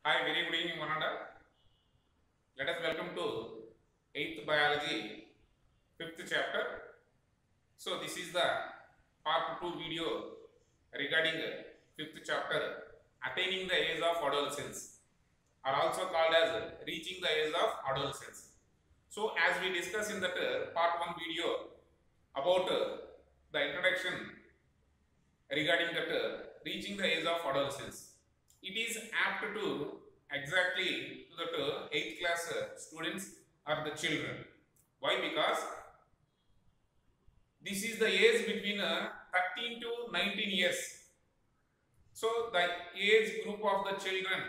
Hi, very good evening, one and all. Let us welcome to 8th Biology, 5th chapter. So, this is the part 2 video regarding 5th chapter, attaining the age of adolescence, are also called as reaching the age of adolescence. So, as we discussed in that part 1 video about the introduction regarding that reaching the age of adolescence, it is apt to exactly to that 8th class students or the children. Why? Because this is the age between 13 to 19 years. So the age group of the children,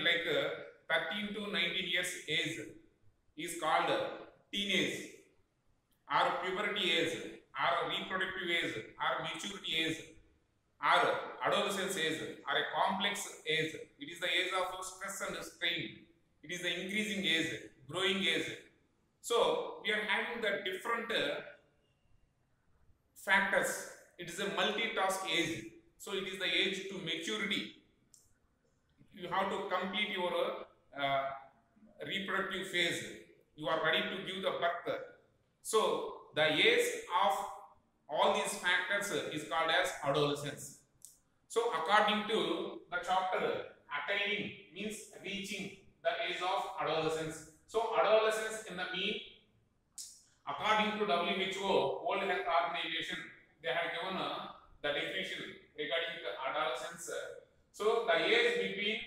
like 13 to 19 years age is called teenage or puberty age or reproductive age or maturity age or adolescence age or a complex age. It is the age of stress and strain. It is the increasing age, growing age. So we are having the different factors. It is a multitask age. So it is the age to maturity. You have to complete your reproductive phase. You are ready to give the birth. So the age of all these factors is called as adolescence. So according to the chapter, attaining means reaching the age of adolescence. So adolescence in the mean, according to WHO, World Health Organization, they have given the definition regarding the adolescence. So the age between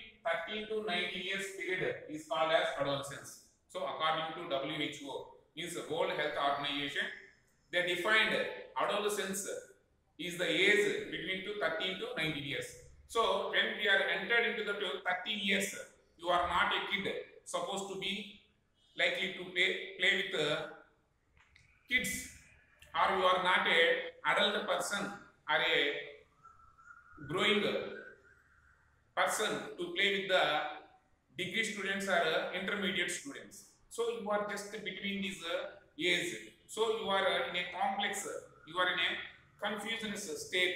13 to 19 years period is called as adolescence. So according to WHO, means the World Health Organization, they defined adolescence is the age between 13 to 19 years. So when we are entered into the 13 years, you are not a kid supposed to be likely to play with kids, or you are not a adult person or a growing person to play with the degree students or intermediate students. So you are just between these age. So you are in a complex, you are in a confusionist state.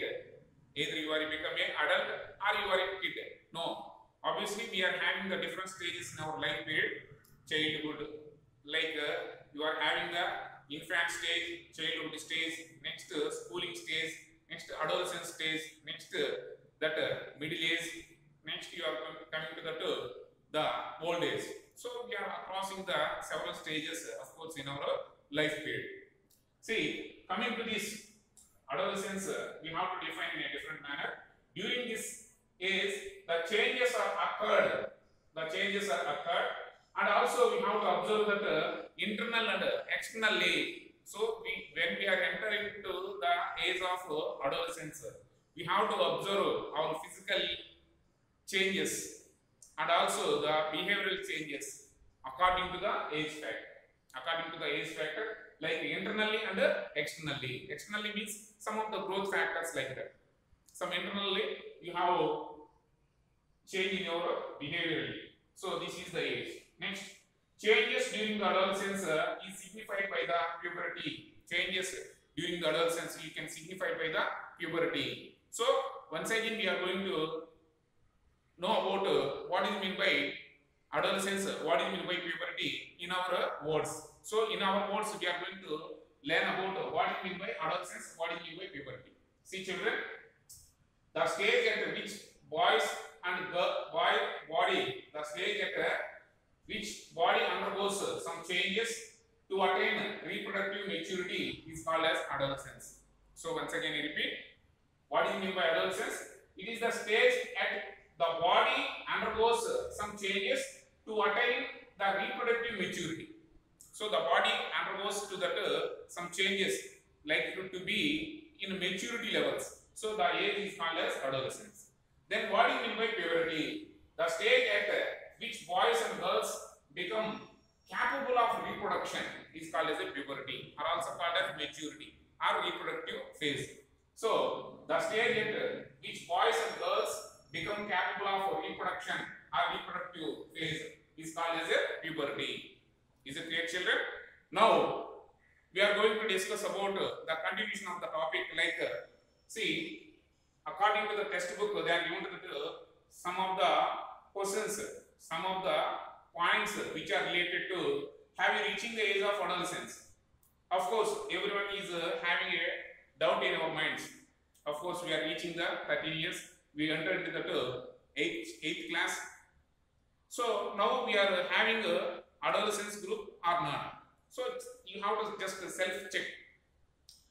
Either you are become an adult or you are a kid. No. Obviously, we are having the different stages in our life period. Childhood, like you are having the infant stage, childhood stage, next schooling stage, next adolescent stage, next that middle age, next you are coming to the old age. So we are crossing the several stages, of course, in our life period. See, coming to this adolescence, we have to define in a different manner. During this age, the changes are occurred. And also we have to observe that internal and externally. So when we are entering into the age of adolescence, we have to observe our physical changes and also the behavioral changes according to the age factor. Like internally and externally. Externally means some of the growth factors like that. Some internally you have change in your behaviorally. So this is the age. Next, changes during the adolescence is signified by the puberty. Changes during the adolescence you can signify by the puberty. So once again we are going to know about what is meant by adolescence, what is meant by puberty in our words. So in our words we are going to learn about what is meant by adolescence, what is meant by puberty. See children, the stage at which boys and boy body, the stage at which body undergoes some changes to attain reproductive maturity is called as adolescence. So once again I repeat, what is meant by adolescence? It is the stage at the body undergoes some changes to attain the reproductive maturity. So the body undergoes to that some changes likely to be in maturity levels. So the age is called as adolescence. Then what is meant by puberty? The stage at which boys and girls become capable of reproduction is called as a puberty, or also called as maturity or reproductive phase. So the stage at which boys and girls become capable of reproduction or reproductive phase is called as a puberty. Is it clear, children? Now we are going to discuss about the continuation of the topic. Like see, according to the textbook, they are given to the some of the questions, some of the points which are related to have you reaching the age of adolescence. Of course, everyone is having a doubt in our minds. Of course, we are reaching the 13 years. We entered into the 8th class. So now we are having a adolescence group or not. So you have to just self-check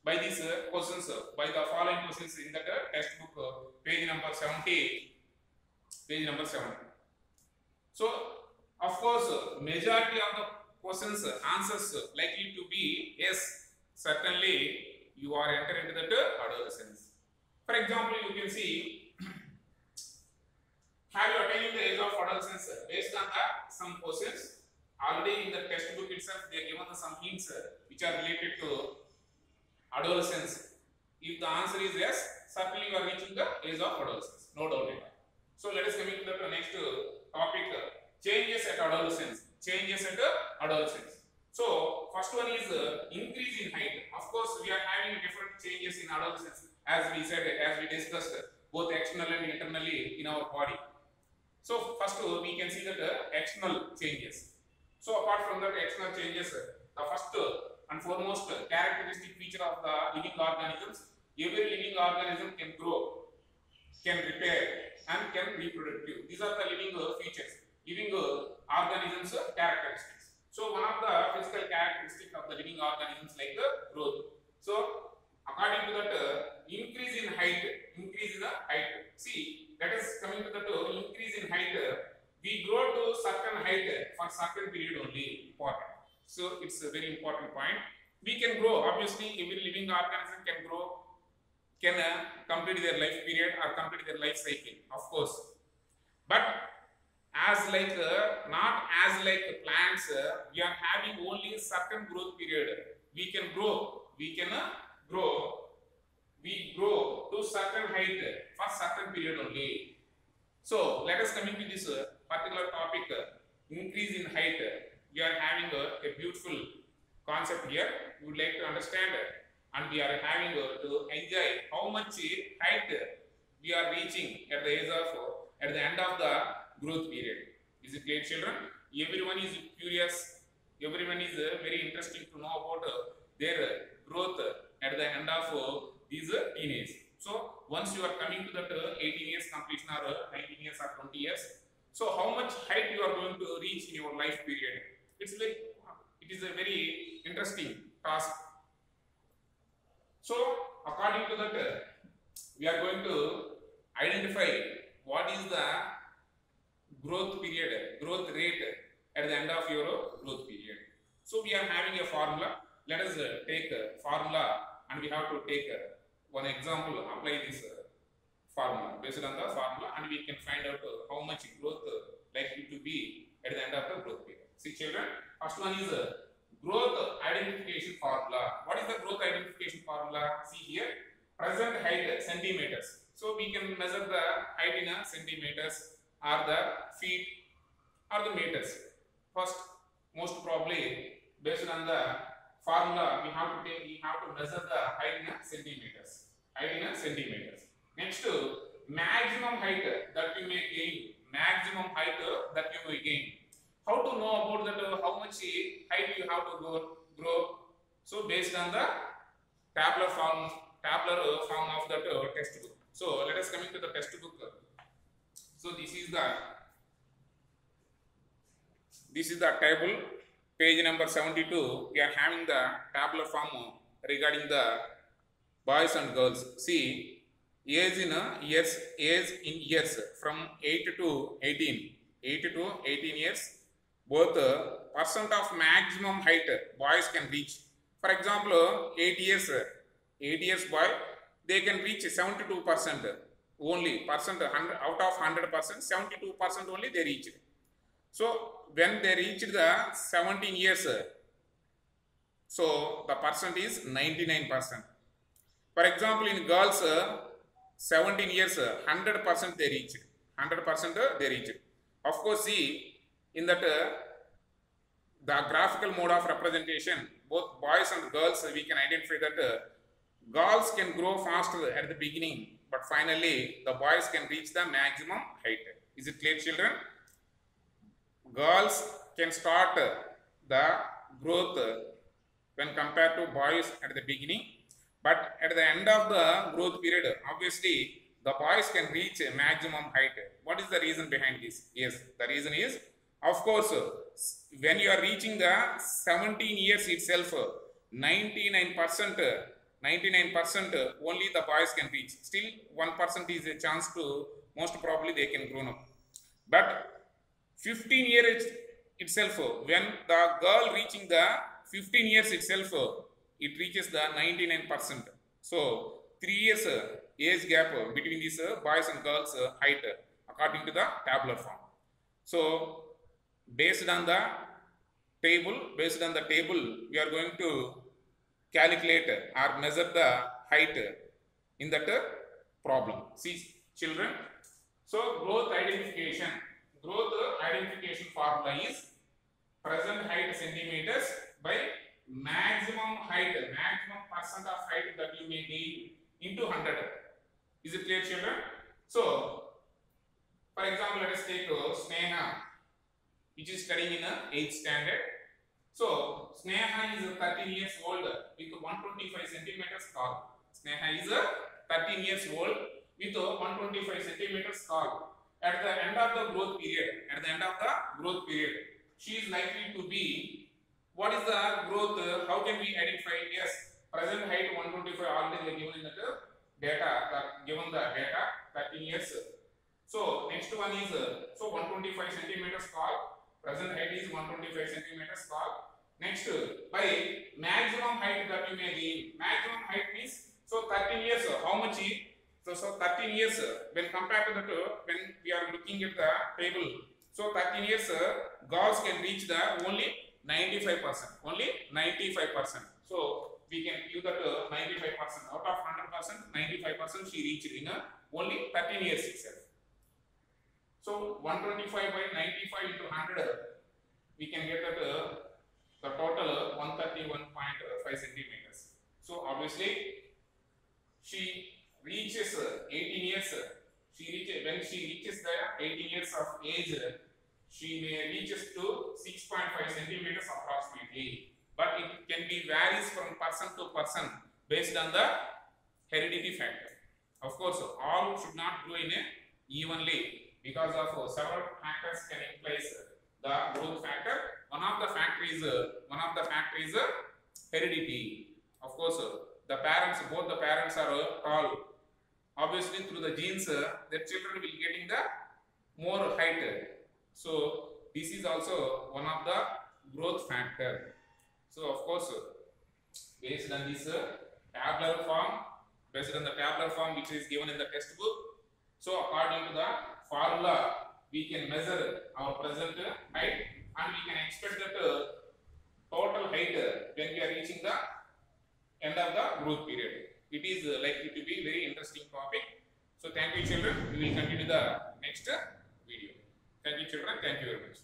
by these questions, by the following questions in the textbook, page number 70, page number 7. So, of course, majority of the questions, answers likely to be yes, certainly you are entering into the adolescence. For example, you can see, have you attained the age of adolescence based on some questions? Already in the textbook itself, they are given some hints which are related to adolescence. If the answer is yes, certainly you are reaching the age of adolescence, no doubt in that. So let us come into the next topic, changes at adolescence. Changes at adolescence. So first one is increase in height. Of course, we are having different changes in adolescence, as we said, as we discussed, both external and internally in our body. So first we can see that external changes. So apart from that external changes, the first and foremost characteristic feature of the living organisms, every living organism can grow, can repair, and can reproduce. These are the living features, living organisms characteristics. So one of the physical characteristics of the living organisms like the growth. So according to that increase in height, increase in the height. See, that is coming to the increase in height. We grow to certain height for certain period only. Important. So it's a very important point. We can grow. Obviously, every living organism can grow, can complete their life period or complete their life cycle, of course. But as like not as like plants, we are having only certain growth period. We can grow. We can grow. We grow to certain height for certain period only. So let us come into this particular topic, increase in height. We are having a beautiful concept here. We would like to understand and we are having to enjoy how much height we are reaching at the age of, at the end of the growth period. Is it clear, children? Everyone is curious. Everyone is very interesting to know about their growth at the end of these teenage. So once you are coming to that 18 years completion or 19 years or 20 years, so how much height you are going to reach in your life period? It's like, it is a very interesting task. So according to that, we are going to identify what is the growth period, growth rate at the end of your growth period. So we are having a formula. Let us take a formula and we have to take one example, apply this formula, based on the formula, and we can find out how much growth likely to be at the end of the growth period. See, children, first one is growth identification formula. What is the growth identification formula? See here, present height centimeters. So we can measure the height in centimeters or the feet or the meters. First, most probably based on the formula, we have to measure the height in centimeters. Height in centimeters. Next, maximum height that you may gain. Maximum height that you may gain. How to know about that? How much height you have to grow? So based on the tabular form of the textbook. So let us come into the textbook. So this is the table, page number 72. We are having the tabular form regarding the boys and girls. See, age in years from 8 to 18. 8 to 18 years. Both percent of maximum height boys can reach. For example, 8 years boy, they can reach 72% only. Percent out of 100%, 72% only they reach. So when they reach the 17 years, so the percent is 99%. For example, in girls, 17 years, 100% they reach. 100% they reach. Of course, see, in that the graphical mode of representation, both boys and girls, we can identify that girls can grow faster at the beginning, but finally the boys can reach the maximum height. Is it clear, children? Girls can start the growth when compared to boys at the beginning, but at the end of the growth period, obviously the boys can reach a maximum height. What is the reason behind this? Yes, the reason is, of course, when you are reaching the 17 years itself, 99% only the boys can reach. Still 1% is a chance to, most probably they can grow up. But 15 years itself, when the girl reaching the 15 years itself, it reaches the 99%. So 3 years age gap between these boys and girls height according to the tabular form. So based on the table, we are going to calculate or measure the height in that problem. See, children, so growth identification formula is present height centimeters by maximum percent of height that you may gain into 100. Is it clear, children? So for example, let us take Sneha, which is studying in 8th standard. So Sneha is 13 years old with 125 centimeters tall. Sneha is 13 years old with 125 centimeters tall. At the end of the growth period, she is likely to be, what is the growth? How can we identify? Yes, present height 125 already given in the data, 13 years. So next one is, so 125 centimeters tall, present height is 125 centimeters tall. Next, by maximum height that you may gain, maximum height means, so 13 years, how much is, so 13 years, when compared to the, when we are looking at the table, so 13 years, girls can reach the only 95%, So we can give that 95%, out of 100%, 95% she reached in only 13 years itself. So 125 by 95 into 100, we can get that the total 131.5 centimeters. So obviously she reaches 18 years. When she reaches the 18 years of age, she may reaches to 6.5 centimeters approximately. But it can be varies from person to person based on the heredity factor. Of course, all should not grow in evenly because of several factors can influence the growth factor. One of the factor is heredity. Of course, both the parents are tall. Obviously, through the genes, their children will getting the more height. So this is also one of the growth factor. So of course, based on this tabular form, which is given in the textbook, so according to the formula, we can measure our present height and we can expect that total height when we are reaching the end of the growth period. It is likely to be very interesting topic. So thank you, children. We will continue the next video. Thank you, children. Thank you very much.